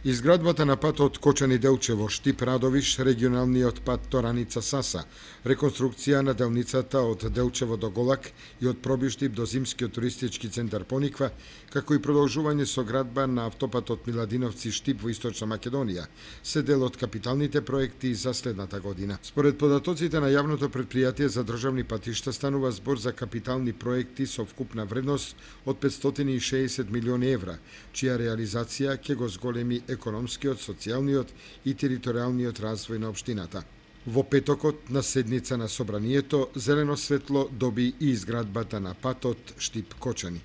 Изградбата на патот Кочани Делчево, Штип Радовиш, регионалниот пат Тораница Саса, реконструкција на делницата од Делчево до Голак и од Пробиштип до Зимскиот туристички центар Пониква, како и продолжување со градба на автопатот Миладиновци Штип во Источна Македонија, се дел од капиталните проекти за следната година. Според податоците на јавното претпријатие за државни патишта станува збор за капитални проекти со вкупна вредност од 560 милиони евра, чија реализација ќе го зголеми економскиот, социјалниот и територијалниот развој на општината. Во петокот на седница на собранието зелено светло доби и изградбата на патот Штип Кочани.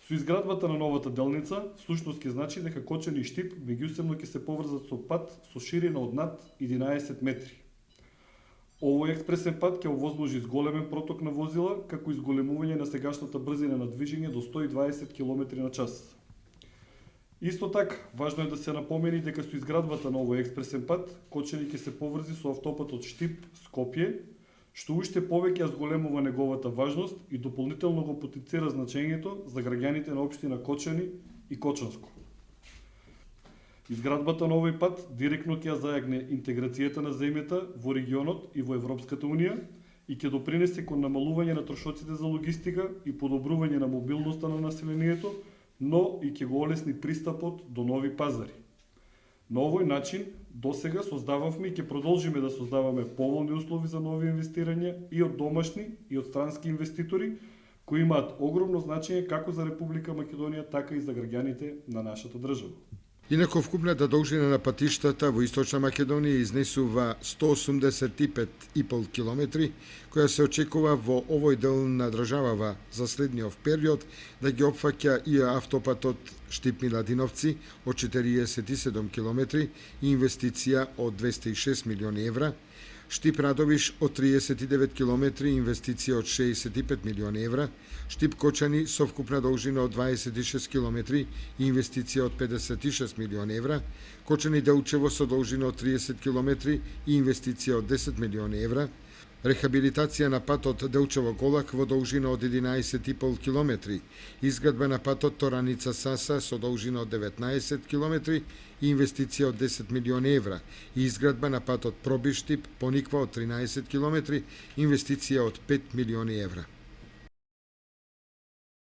Со изградбата на новата делница, всушност ќе значи дека Кочани и Штип меѓусебно ќе се поврзат со пат со ширина од над 11 метри. Овој експресен пат ќе овозможи зголемен проток на возила, како и зголемување на сегашната брзина на движење до 120 км на час. Исто така, важно е да се напомени дека со изградбата на овој експресен пат, Кочани ќе се поврзи со автопатот Штип Скопје, што уште повеќе ја зголемува неговата важност и дополнително го потенцира значењето за граѓаните на општина Кочани и Кочанско. Изградбата на овој пат директно ќе ја зајагне интеграцијата на земјата во регионот и во Европската унија и ќе допринесе кон намалување на трошоците за логистика и подобрување на мобилноста на населението, но и ќе го олесни пристапот до нови пазари. На овој начин, досега создававме и ќе продолжиме да создаваме поволни услови за нови инвестирања и од домашни и од странски инвеститори, кои имаат огромно значење како за Република Македонија, така и за граѓаните на нашата држава. Инаку вкупната должина на патиштата во Источна Македонија изнесува 185,5 км, која се очекува во овој дел на државава за следниот период да ги опфаќа и автопатот Штип Миладиновци од 47 км и инвестиција од 206 милиони евра, Штип Радовиш од 39 км и инвестиција од 65 милиони евра, Штип Кочани со вкупна должина од 26 км и инвестиција од 56 милиони евра, Кочани Делчево со должина од 30 км и инвестиција од 10 милиони евра, рехабилитација на патот Делчево-Голак во должина од 11,5 км, изградба на патот Тораница Саса со должина од 19 км и инвестиција од 10 милиони евра и изградба на патот Пробиштип Пониква од 13 км, инвестиција од 5 милиони евра.